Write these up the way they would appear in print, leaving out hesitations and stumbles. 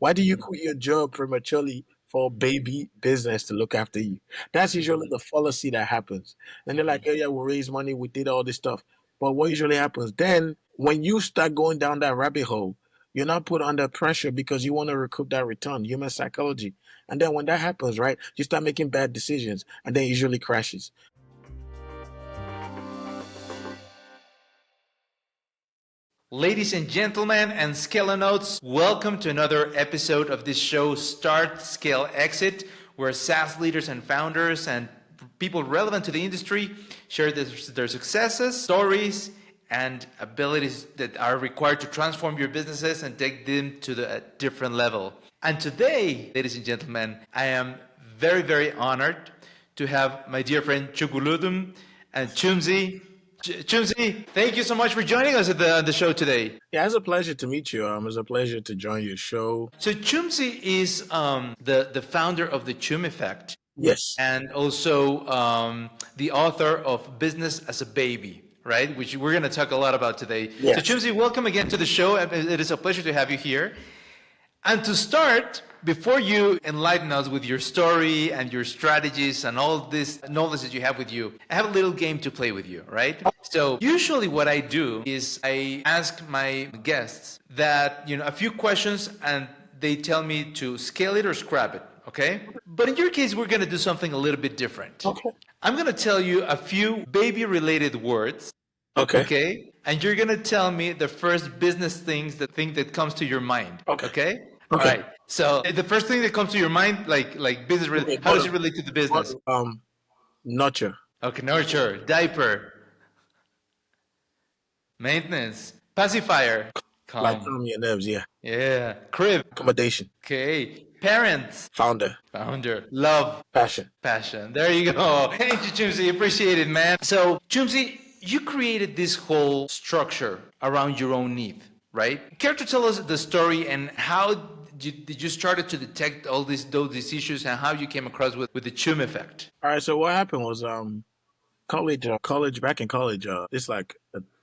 Why do you quit your job prematurely for baby business to look after you? That's usually the fallacy that happens. And they're like, oh, yeah, we'll raise money, we did all this stuff. But what usually happens then, when you start going down that rabbit hole, you're not put under pressure because you want to recoup that return, human psychology. And then when that happens, right, you start making bad decisions and then it usually crashes. Ladies and gentlemen and Scalonauts, welcome to another episode of this show, Start, Scale, Exit, where SaaS leaders and founders and people relevant to the industry share their successes, stories, and abilities that are required to transform your businesses and take them to a different level. And today, ladies and gentlemen, I am very, very honored to have my dear friend Chukwudum and Chumze. Chumze, thank you so much for joining us at the show today. Yeah, it's a pleasure to meet you. It's a pleasure to join your show. So Chumze is the founder of the Chum Effect. Yes. And also the author of Business as a Baby, right? Which we're going to talk a lot about today. Yes. So Chumze, welcome again to the show. It is a pleasure to have you here. And to start, before you enlighten us with your story and your strategies and all this knowledge that you have with you, I have a little game to play with you, right? So usually what I do is I ask my guests that, a few questions and they tell me to scale it or scrap it, okay? But in your case, we're going to do something a little bit different. Okay. I'm going to tell you a few baby-related words. Okay. Okay? And you're going to tell me the first business thing that comes to your mind. Okay. Okay? Okay. All right. So the first thing that comes to your mind, like business, Okay, how does it relate to the business? Nurture. Okay, nurture, diaper, maintenance, pacifier, Like calm. calm your nerves, yeah. Yeah, crib. Accommodation. Okay, parents, Founder. founder, love, Passion. passion. There you go. Thank you, Chumze. Appreciate it, man. So, Chumze, you created this whole structure around your own need, right? Care to tell us the story and how did you started to detect all those issues and how you came across with the Chum effect? All right, so what happened was college back in college, this like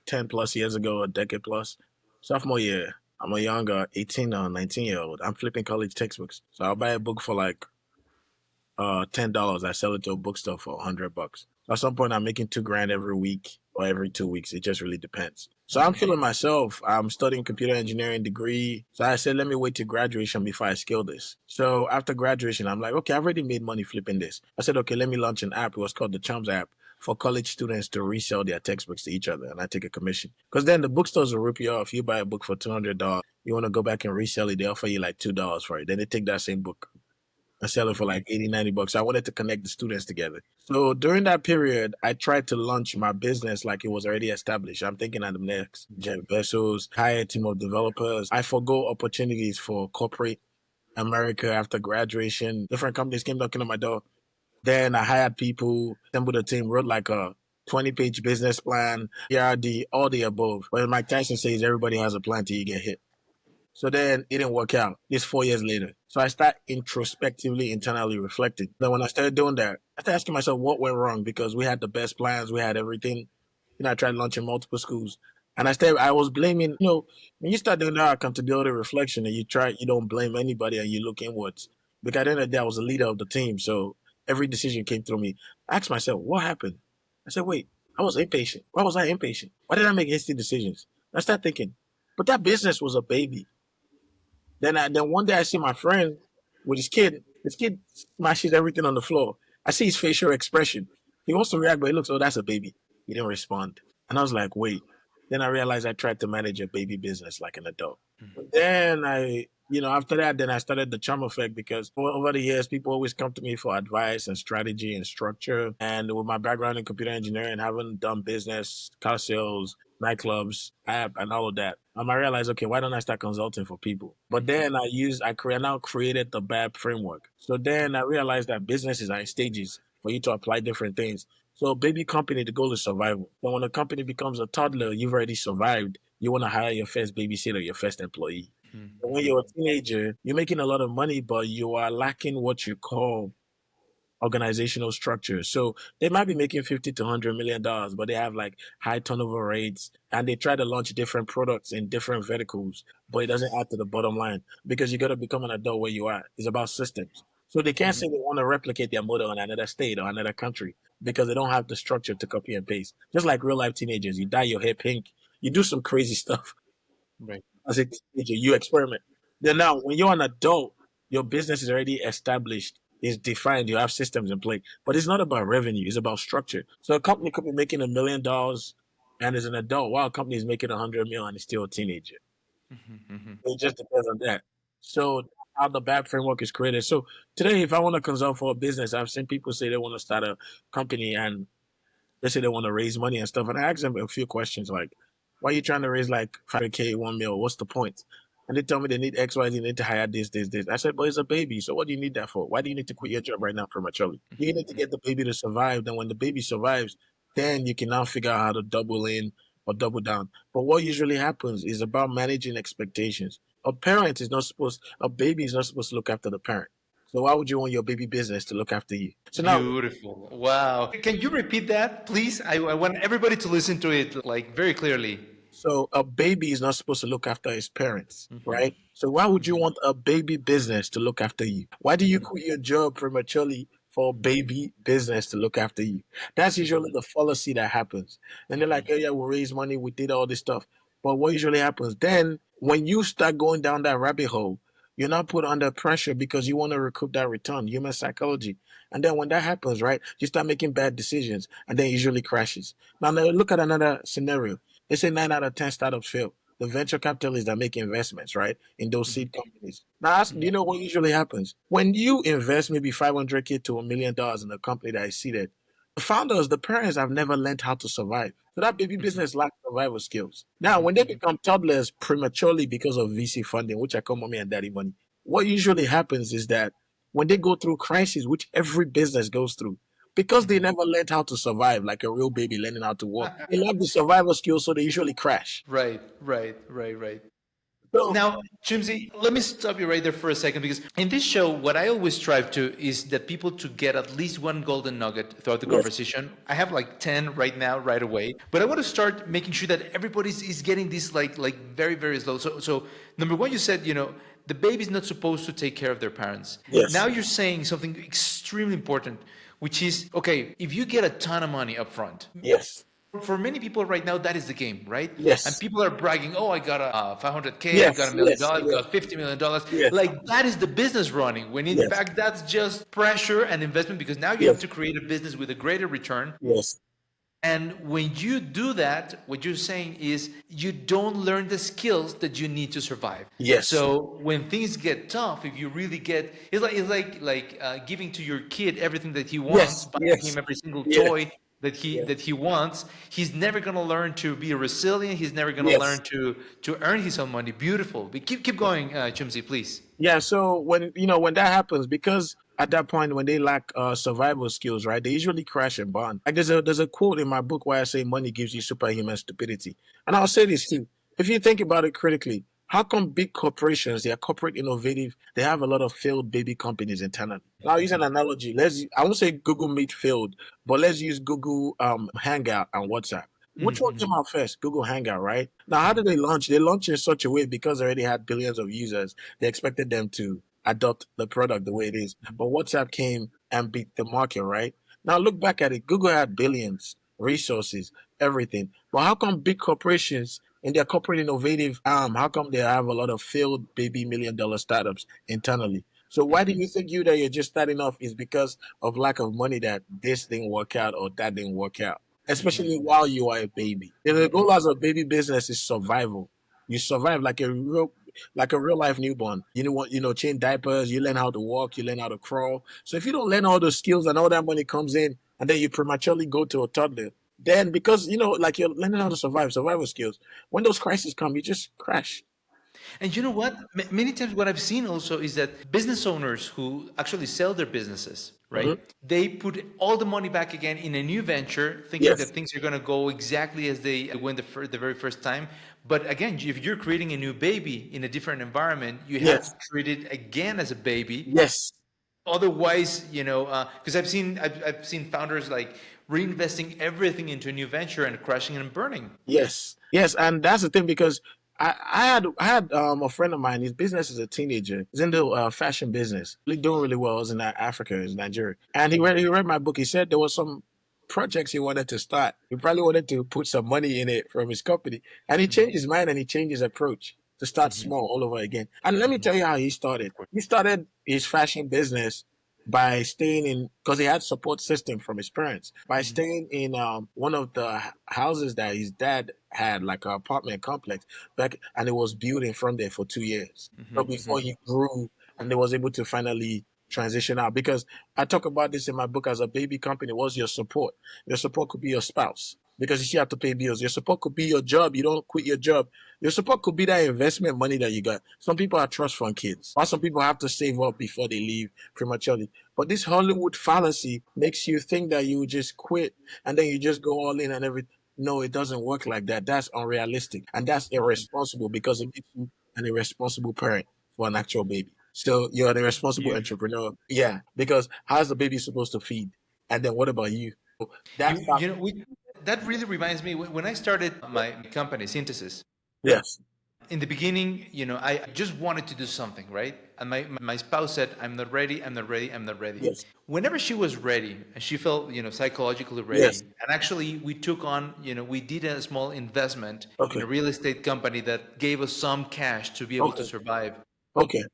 10 plus years ago, a decade plus, sophomore year. I'm a young 18 or 19-year-old. I'm flipping college textbooks. So I'll buy a book for like $10. I sell it to a bookstore for $100. At some point I'm making $2,000 every week or every 2 weeks. It just really depends. So I'm feeling myself. I'm studying computer engineering degree. So I said, let me wait till graduation before I scale this. So after graduation, I'm like, okay, I've already made money flipping this. I said, okay, let me launch an app. It was called the Chumze app for college students to resell their textbooks to each other. And I take a commission. Because then the bookstores will rip you off. You buy a book for $200. You want to go back and resell it. They offer you like $2 for it. Then they take that same book and sell it for like 80, $90. I wanted to connect the students together. So during that period, I tried to launch my business like it was already established. I'm thinking of the next jet vessels, hire a team of developers. I forgo opportunities for corporate America after graduation. Different companies came knocking on my door. Then I hired people, assembled a team, wrote like a 20-page business plan, ERD, all the above. But Mike Tyson says everybody has a plan till you get hit. So then it didn't work out. This 4 years later. So I start introspectively, internally reflecting. Then when I started doing that, I started asking myself what went wrong because we had the best plans, we had everything. I tried launching multiple schools. And I was blaming, when you start doing that accountability reflection and you don't blame anybody and you look inwards. Because at the end of the day, I was the leader of the team. So every decision came through me. I asked myself, what happened? I said, wait, I was impatient. Why was I impatient? Why did I make hasty decisions? I started thinking, but that business was a baby. Then one day I see my friend with his kid. His kid smashes everything on the floor. I see his facial expression. He wants to react, but he looks, oh, that's a baby. He didn't respond. And I was like, wait. Then I realized I tried to manage a baby business like an adult. But then after that, then I started the Chum Effect because over the years, people always come to me for advice and strategy and structure. And with my background in computer engineering, having done business, car sales, nightclubs, app, and all of that, I realized, okay, why don't I start consulting for people? But then I now created the BAB framework. So then I realized that businesses are in stages for you to apply different things. So baby company, the goal is survival. But when a company becomes a toddler, you've already survived. You want to hire your first babysitter, your first employee. When you're a teenager, you're making a lot of money, but you are lacking what you call organizational structures. So they might be making 50 to $100 million, but they have like high turnover rates and they try to launch different products in different verticals, but it doesn't add to the bottom line because you got to become an adult where you are. It's about systems. So they can't say they want to replicate their model in another state or another country because they don't have the structure to copy and paste. Just like real life teenagers, you dye your hair pink, you do some crazy stuff Right. as a teenager, you experiment. Then now, when you're an adult, your business is already established, is defined, you have systems in place. But it's not about revenue, it's about structure. So a company could be making $1 million and is an adult, while a company is making 100 million and is still a teenager. It just depends on that. So how the bad framework is created. So today, if I want to consult for a business, I've seen people say they want to start a company and they say they want to raise money and stuff. And I ask them a few questions like, why are you trying to raise like 5K, 1 mil? What's the point? And they tell me they need X, Y, Z, they need to hire this. I said, but it's a baby. So what do you need that for? Why do you need to quit your job right now prematurely? You need to get the baby to survive. Then when the baby survives, then you can now figure out how to double in or double down. But what usually happens is about managing expectations. A baby is not supposed to look after the parent. So why would you want your baby business to look after you? So now Beautiful. Wow. Can you repeat that, please? I want everybody to listen to it like very clearly. So a baby is not supposed to look after his parents, right? So why would you want a baby business to look after you? Why do you quit your job prematurely for a baby business to look after you? That's usually the fallacy that happens. And they're like, oh yeah, we raised money, we did all this stuff. But what usually happens then when you start going down that rabbit hole, you're not put under pressure because you want to recoup that return, human psychology. And then when that happens, right, you start making bad decisions and then it usually crashes. Now look at another scenario. They say 9 out of 10 startups fail. The venture capitalists that make investments, right, in those seed companies. Now, do you know what usually happens? When you invest maybe 500K to $1 million in a company that is seeded, the founders, the parents have never learned how to survive. So that baby business lacks survival skills. Now, when they become toddlers prematurely because of VC funding, which I call mommy and daddy money, what usually happens is that when they go through crisis, which every business goes through, because they never learned how to survive like a real baby learning how to walk. They lack the survival skills, so they usually crash. Right. So, Now, Chumze, let me stop you right there for a second because in this show, what I always strive to is that people to get at least one golden nugget throughout the yes, conversation. I have like 10 right now, right away, but I want to start making sure that everybody's is getting this like very, very slow. So number one, you said, the baby's not supposed to take care of their parents. yes, Now you're saying something extremely important, which is, okay, if you get a ton of money up front, yes, for many people right now, that is the game, right? And yes, people are bragging, oh, I got a 500K, I got yes, yes, $1 million, I yes, got $50 million. yes, Like that is the business running. When in yes, fact, that's just pressure and investment because now you have yes, to create a business with a greater return. yes, And when you do that, what you're saying is you don't learn the skills that you need to survive. yes, So when things get tough, if you really get, it's like giving to your kid everything that he wants, yes, buying yes, him every single yes, toy that he yes, that he wants. He's never gonna learn to be resilient. He's never gonna yes. learn to earn his own money. Beautiful. But keep going, Chumsy, please. Yeah, so when that happens, because at that point when they lack survival skills, right, they usually crash and bond. Like there's a quote in my book where I say money gives you superhuman stupidity, and I'll say this too: if you think about it critically, how come big corporations, they are corporate innovative, they have a lot of failed baby companies internally? Now, I'll use an analogy. I won't say Google Meet failed, but let's use Google Hangout and WhatsApp. Which one came out first? Google Hangout, right? Now, how did they launch? They launched in such a way because they already had billions of users. They expected them to adopt the product the way it is. But WhatsApp came and beat the market, right? Now, look back at it. Google had billions, resources, everything. But how come big corporations in their corporate innovative arm, how come they have a lot of failed baby $1 million startups internally? So why do you think you that you're just starting off is because of lack of money that this didn't work out or that didn't work out? Especially while you are a baby. And the goal as a baby business is survival. You survive like a real life newborn. You know what, change diapers, you learn how to walk, you learn how to crawl. So if you don't learn all those skills and all that money comes in and then you prematurely go to a toddler, then because like you're learning how to survival skills, when those crises come, you just crash. And you know what? Many times, what I've seen also is that business owners who actually sell their businesses, right? Mhm. They put all the money back again in a new venture, thinking that Yes, things are going to go exactly as they went the very first time. But again, if you're creating a new baby in a different environment, you have to yes, treat it again as a baby yes, Otherwise, because I've seen founders like reinvesting everything into a new venture and crashing and burning. Yes, yes, and that's the thing because I had a friend of mine. His business is a teenager. He's in the fashion business. Really doing really well. He's in Africa, in Nigeria, and he read my book. He said there was some projects he wanted to start. He probably wanted to put some money in it from his company, and he changed his mind and he changed his approach to start small all over again. And let me tell you how he started. He started his fashion business by staying in, because he had support system from his parents, by staying in one of the houses that his dad had, like an apartment complex back, and it was built in front there for 2 years, so before he grew and they was able to finally transition out. Because I talk about this in my book, as a baby company, what's your support? Your support could be your spouse, because you still have to pay bills. Your support could be your job. You don't quit your job. Your support could be that investment money that you got. Some people are trust fund kids, or some people have to save up before they leave prematurely. But this Hollywood fallacy makes you think that you just quit and then you just go all in and everything. No, it doesn't work like that. That's unrealistic and that's irresponsible, because it makes you an irresponsible parent for an actual baby. So you're an irresponsible You, entrepreneur. Yeah, because how's the baby supposed to feed? And then what about you? That's you, how, you know, we, that really reminds me when I started my company, Synthesis. yes, In the beginning, I just wanted to do something, right? And my spouse said, "I'm not ready. I'm not ready. I'm not ready." yes, Whenever she was ready and she felt, psychologically ready, yes. and actually we took on, we did a small investment in Okay, a real estate company that gave us some cash to be able to okay, survive. okay.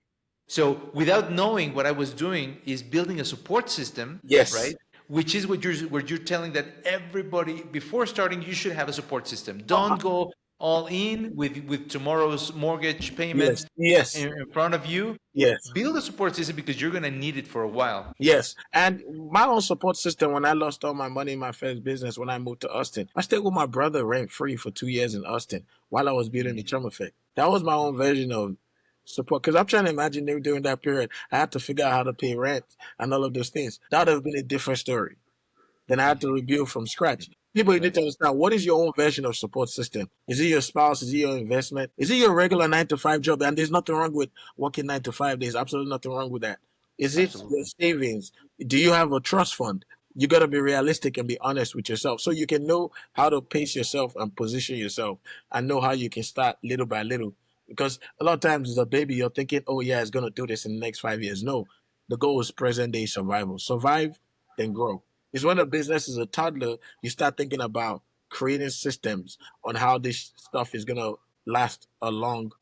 So without knowing, what I was doing is building a support system, Yes. right? Which is what you're telling, that everybody before starting, you should have a support system. Don't go all in with tomorrow's mortgage Yes, payment yes, in front of you. yes. Build a support system because you're gonna need it for a while. Yes, and my own support system, when I lost all my money in my first business when I moved to Austin, I stayed with my brother rent free for 2 years in Austin while I was building the Chum Effect. That was my own version of support, because I'm trying to imagine during that period, I had to figure out how to pay rent and all of those things. That would have been a different story. Then I had to rebuild from scratch. People, you need Right. to understand, what is your own version of support system? Is it your spouse? Is it your investment? Is it your regular 9 to 5 job? And there's nothing wrong with working 9 to 5. There's absolutely nothing wrong with that. Is it your Absolutely. savings? Do you have a trust fund? You got to be realistic and be honest with yourself, so you can know how to pace yourself and position yourself and know how you can start little by little. Because a lot of times as a baby, you're thinking, oh, yeah, it's going to do this in the next 5 years. No, the goal is present day survival. Survive, then grow. It's when a business is a toddler, you start thinking about creating systems on how this stuff is gonna last a long,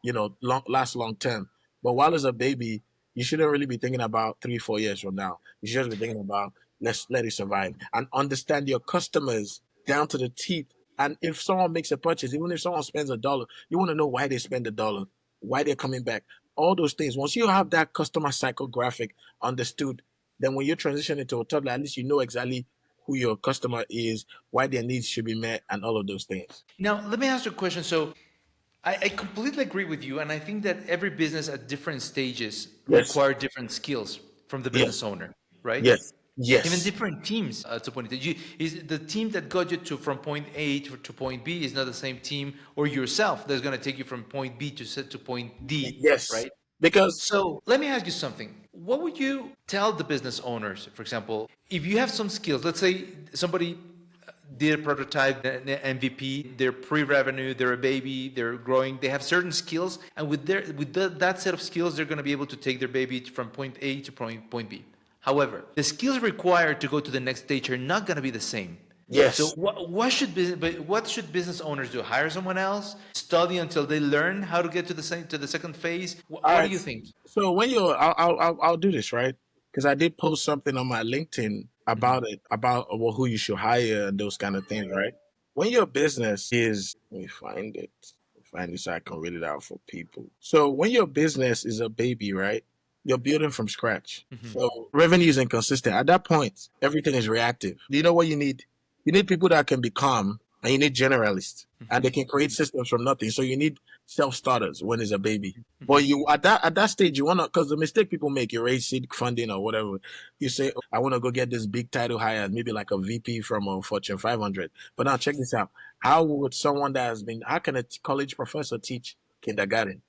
last long term. But while it's a baby, you shouldn't really be thinking about 3, 4 years from now. You should just be thinking about, let's let it survive and understand your customers down to the teeth. And if someone makes a purchase, even if someone spends $1, you want to know why they spend $1, why they're coming back. All those things. Once you have that customer psychographic understood, then when you transition into a toddler, at least you know exactly who your customer is, why their needs should be met, and all of those things. Now, let me ask you a question. So, I completely agree with you, and I think that every business at different stages Yes, require different skills from the yes, business owner, right? yes, Even yes, different teams to point it. Is the team that got you from point A to point B is not the same team, or yourself that's going to take you from point B to point D, yes. right? Because So let me ask you something. What would you tell the business owners, for example, if you have some skills? Let's say somebody did a prototype, the MVP, they're pre-revenue, they're a baby, they're growing, they have certain skills, and that set of skills, they're going to be able to take their baby from point A to point B. However, the skills required to go to the next stage are not going to be the same. So yes, what should business owners do? Hire someone else? Study until they learn how to get to the second phase? all What do right. you think? So when you're, I'll do this right, because I did post something on my LinkedIn about it, about well, who you should hire and those kind of things, right? When your business is, let me find it, find it so I can read it out for people. So when your business is a baby, right? You're building from scratch. So revenue is inconsistent. At that point, everything is reactive. Do you know what you need? You need people that can be calm, and you need generalists, and they can create systems from nothing. So you need self starters when it's a baby. But you at that stage you wanna, because the mistake people make, you raise seed funding or whatever. You say, oh, I want to go get this big title hire, maybe like a VP from a Fortune 500. But now check this out. How can a college professor teach kindergarten?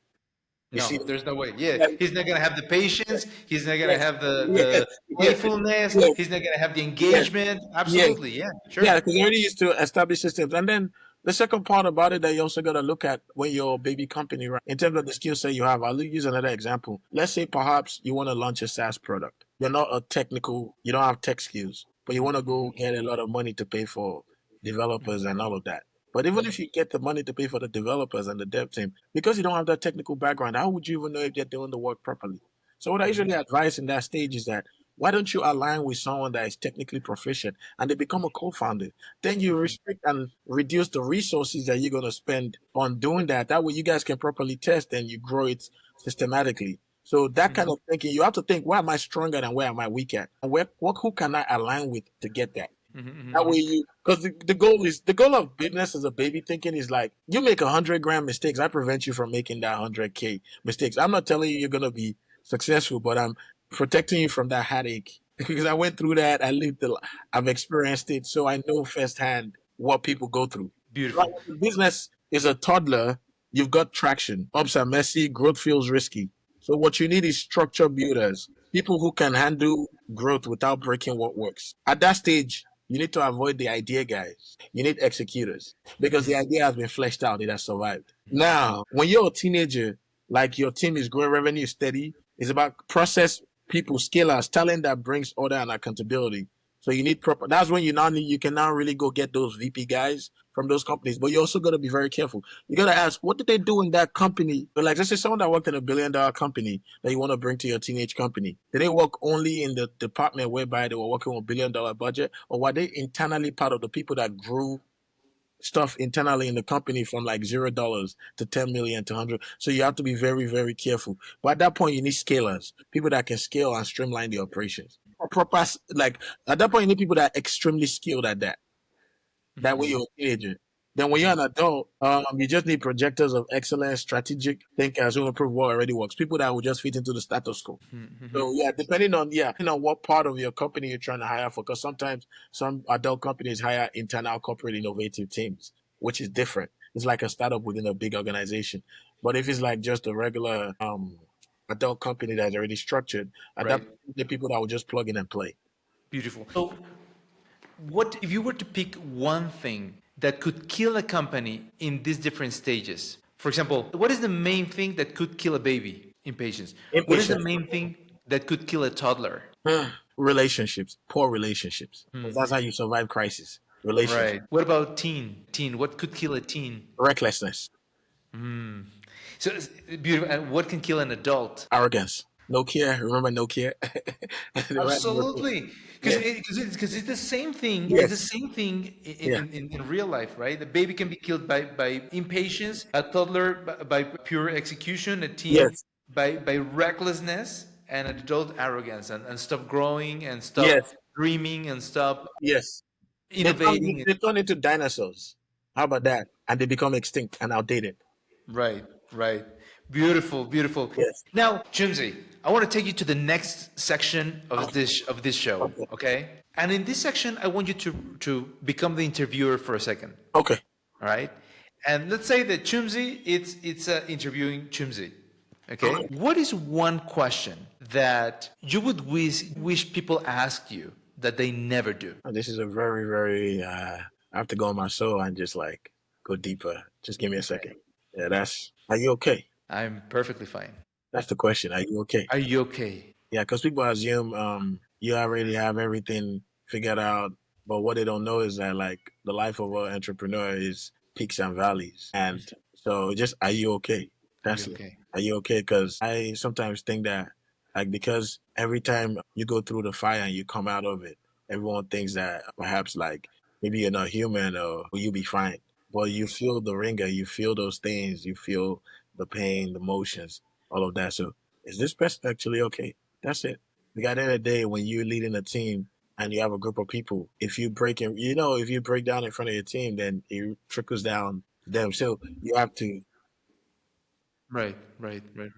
You No, see, there's no way. Yeah, yeah, he's not gonna have the patience. He's not gonna yeah, have yeah, the yeah, playfulness. yeah, He's not gonna have the yeah, engagement. yeah. Absolutely, yeah, Yeah, sure. because they already used to establish systems. And then the second part about it that you also got to look at when you're a baby company, right? In terms of the skill set you have, I'll use another example. Let's say perhaps you want to launch a SaaS product. You're not a technical, you don't have tech skills, but you want to go get a lot of money to pay for developers and all of that. But even if you get the money to pay for the developers and the dev team, because you don't have that technical background, how would you even know if they're doing the work properly? So what I usually advise in that stage is that why don't you align with someone that is technically proficient and they become a co-founder? Then you restrict and reduce the resources that you're going to spend on doing that. That way you guys can properly test and you grow it systematically. So that kind of thinking, you have to think, where am I stronger and where am I weak at? And who can I align with to get that? That way you, because the goal of business as a baby thinking is like, you make 100 grand mistakes. I prevent you from making that 100K mistakes. I'm not telling you you're going to be successful, but I'm protecting you from that headache because I went through that. I've experienced it. So I know firsthand what people go through. Right? Beautiful. When the business is a toddler, you've got traction. Ups are messy, growth feels risky. So what you need is structure builders, people who can handle growth without breaking what works. At that stage, you need to avoid the idea guys. You need executors because the idea has been fleshed out. It has survived. Now, when you're a teenager, like your team is growing, revenue is steady, it's about process people, scalers, talent that brings order and accountability. So you need proper. That's when you can now really go get those VP guys from those companies. But you also got to be very careful. You got to ask, what did they do in that company? But like, let's say someone that worked in $1 billion company that you want to bring to your teenage company. Did they work only in the department whereby they were working with $1 billion budget, or were they internally part of the people that grew stuff internally in the company from like $0 to 10 million to 100? So you have to be very, very careful. But at that point, you need scalers, people that can scale and streamline the operations. Proper, like at that point, you need people that are extremely skilled at that. That way you're a teenager. Then when you're an adult, you just need projectors of excellence, strategic thinkers who improve what already works. People that will just fit into the status quo. So yeah, depending on what part of your company you're trying to hire for, because sometimes some adult companies hire internal corporate innovative teams, which is different. It's like a startup within a big organization. But if it's like just a regular adult company that's already structured, at that Right. point, the people that will just plug in and play. Beautiful. So, what if you were to pick one thing that could kill a company in these different stages? For example, what is the main thing that could kill a baby? Impatience. What is the Impatience. main thing that could kill a toddler? Relationships, poor relationships. That's how you survive crisis. Relationships, Right. What about teen? Teen. What could kill a teen? recklessness, So beautiful. And what can kill an adult? arrogance, no care. Remember no care. Absolutely, because Yeah. it's the same thing. It's the Yes. same thing Yeah. in real life, right? The baby can be killed by impatience, a toddler by pure execution, a teen Yes. by recklessness, and an adult arrogance, and stop growing and stop Yes. dreaming and stop Yes. innovating. They turn into dinosaurs. How about that? And they become extinct and outdated. Right, right. Beautiful, beautiful. Yes. Now, Chumze, I want to take you to the next section of Okay. this show, Okay. okay? And in this section, I want you to become the interviewer for a second, Okay. all right? And let's say that Chumze, it's interviewing Chumze, okay? Okay. What is one question that you would wish people asked you that they never do? This is a very, very. I have to go on my soul and just like go deeper. Just give me a Okay, second. Yeah. That's. Are you okay? I'm perfectly fine. That's the question. Are you okay? Are you okay? Yeah, because people assume you already have everything figured out, but what they don't know is that like the life of an entrepreneur is peaks and valleys, and so just are you okay? Are you That's it. okay? Are you okay? Because I sometimes think that like because every time you go through the fire and you come out of it, everyone thinks that perhaps like maybe you're not human or you'll be fine, but you feel the ringer, you feel those things, you feel the pain, the emotions, all of that. So is this person actually okay? That's it. Because at the end of the day, when you're leading a team and you have a group of people, if you break down in front of your team, then it trickles down to them. So you have to Right, right, right.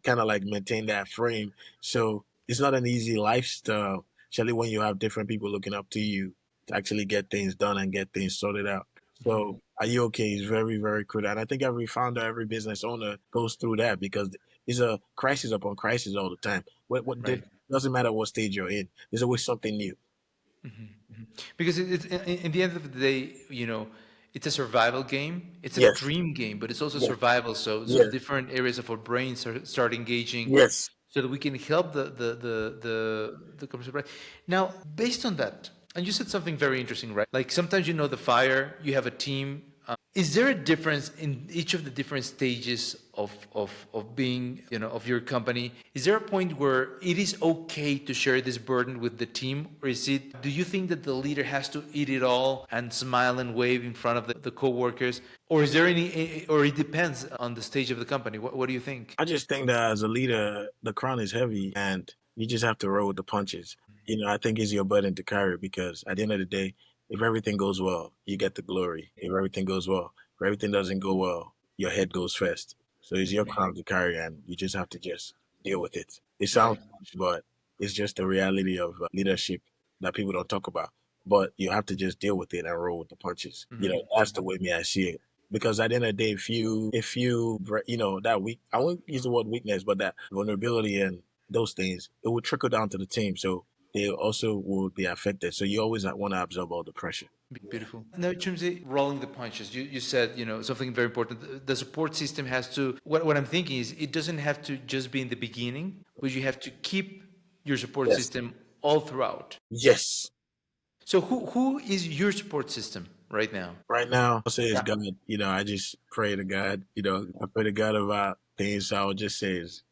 kind of like maintain that frame. So it's not an easy lifestyle, especially when you have different people looking up to you to actually get things done and get things sorted out. So are you okay is very, very critical. And I think every founder, every business owner goes through that because It's a crisis upon crisis all the time. What Right. doesn't matter what stage you're in. There's always something new. Because in the end of the day, it's a survival game. It's a Yes, dream game, but it's also yes, survival. So the yes, different areas of our brains start engaging, yes. so that we can help the conversation. Right. Now, based on that, and you said something very interesting, right? Like sometimes the fire, you have a team. Is there a difference in each of the different stages of being, of your company? Is there a point where it is okay to share this burden with the team? Or do you think that the leader has to eat it all and smile and wave in front of the co-workers? Or is there or it depends on the stage of the company? What do you think? I just think that as a leader, the crown is heavy and you just have to roll with the punches. I think it's your burden to carry because at the end of the day, if everything goes well, you get the glory. If everything goes well, if everything doesn't go well, your head goes first. So it's your crown to carry and you just have to just deal with it. It sounds Right. harsh, but it's just the reality of leadership that people don't talk about. But you have to just deal with it and roll with the punches. That's the way me I see it because at the end of the day, if you that weak, I won't use the word weakness, but that vulnerability and those things, it will trickle down to the team, so they also will be affected. So you always want to absorb all the pressure. Beautiful. Now, Chumze, rolling the punches. You said, something very important. The support system has to. What I'm thinking is, it doesn't have to just be in the beginning, but you have to keep your support Yes, system all throughout. yes. So, who is your support system right now? Right now, I'll say it's Yeah. God. I just pray to God. I pray to God about things. So I would just say is,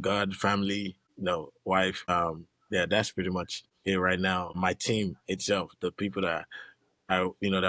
God, family, wife. Yeah, that's pretty much it right now. My team itself, the people that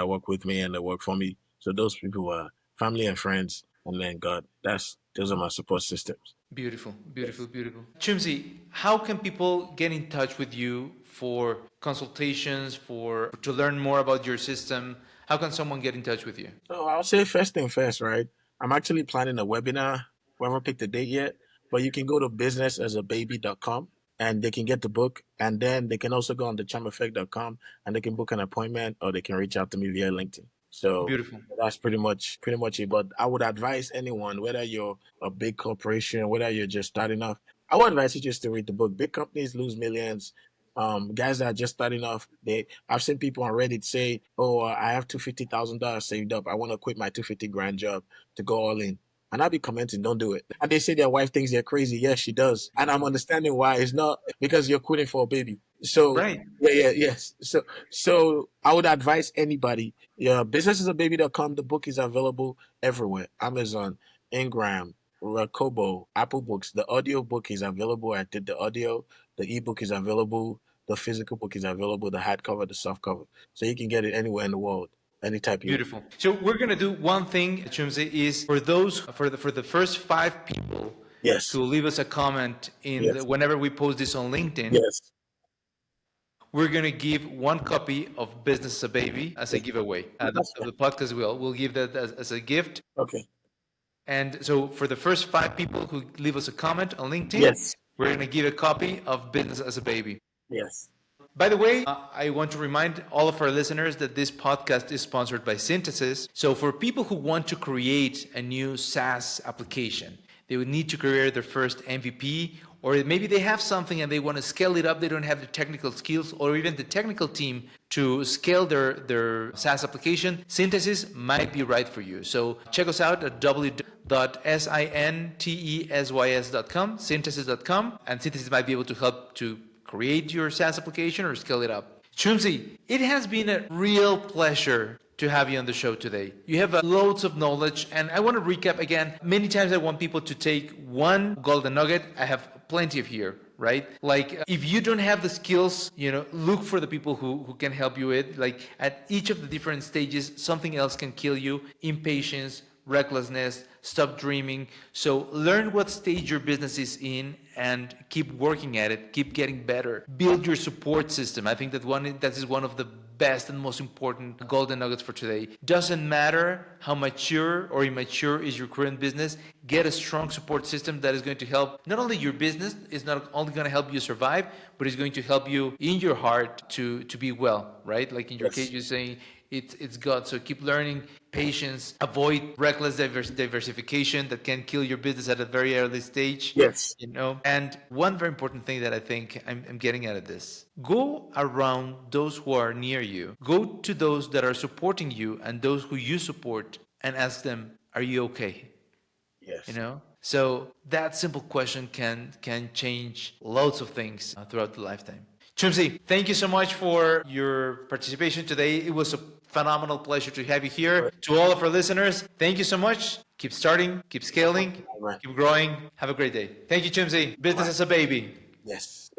work with me and that work for me. So those people are family and friends, and then God. Those are my support systems. Beautiful, beautiful, Yes. beautiful. Chumzi, how can people get in touch with you for consultations, for to learn more about your system? How can someone get in touch with you? So I'll say first thing first, right? I'm actually planning a webinar. We haven't picked a date yet, but you can go to businessasababy.com and they can get the book. And then they can also go on the chumeffect.com and they can book an appointment or they can reach out to me via LinkedIn. So Beautiful. that's pretty much it. But I would advise anyone, whether you're a big corporation, whether you're just starting off, I would advise you just to read the book. Big companies lose millions. Guys that are just starting off, I've seen people on Reddit say, "Oh, I have $250,000 saved up. I want to quit my 250 grand job to go all in." And I'll be commenting, "Don't do it." And they say their wife thinks they're crazy. Yes, she does, and I'm understanding why. It's not because you're quitting for a baby. So Right. yeah, yeah, yes. So I would advise anybody. Yeah, businessasababy.com. The book is available everywhere: Amazon, Ingram, Kobo, Apple Books. The audio book is available. I did the audio. The ebook is available. The physical book is available, the hardcover, the softcover. So you can get it anywhere in the world, any type you want. Beautiful. So we're gonna do one thing, Chumze, is for the first 5 people Yes, who leave us a comment yes, whenever we post this on LinkedIn, yes, we're gonna give one copy of Business as a Baby as a yes. giveaway. That's The fine. podcast we'll give that as a gift. Okay. And so for the first 5 people who leave us a comment on LinkedIn, Yes, we're gonna give a copy of Business as a Baby. yes, By the way, I want to remind all of our listeners that this podcast is sponsored by Synthesis. So, for people who want to create a new SaaS application, they would need to create their first MVP, or maybe they have something and they want to scale it up. They don't have the technical skills or even the technical team to scale their SaaS application. Synthesis might be right for you. So, check us out at www.syntesys.com, synthesis.com, and Synthesis might be able to help to create your SaaS application or scale it up. Chumzi, it has been a real pleasure to have you on the show today. You have loads of knowledge, and I want to recap again. Many times I want people to take one golden nugget. I have plenty of here, right? Like, if you don't have the skills, look for the people who can help you with. Like, at each of the different stages, something else can kill you. Impatience, recklessness, stop dreaming. So learn what stage your business is in and keep working at it, keep getting better. Build your support system. I think that is one of the best and most important golden nuggets for today. Doesn't matter how mature or immature is your current business, get a strong support system that is going to help not only your business, it's not only going to help you survive, but it's going to help you in your heart to be well, right? Like in your case, yes, you're saying it's got. So keep learning, patience, avoid reckless diversification that can kill your business at a very early stage. Yes. You know, and one very important thing that I think I'm getting out of this: go around those who are near you, go to those that are supporting you and those who you support, and ask them, "Are you okay?" You Yes. know, so that simple question can change loads of things throughout the lifetime. Chumze, thank you so much for your participation today. It was a phenomenal pleasure to have you here. To all of our listeners, thank you so much. Keep starting, keep scaling, Right. keep growing. Have a great day. Thank you, Chumze. Business Right. as a baby. Yes.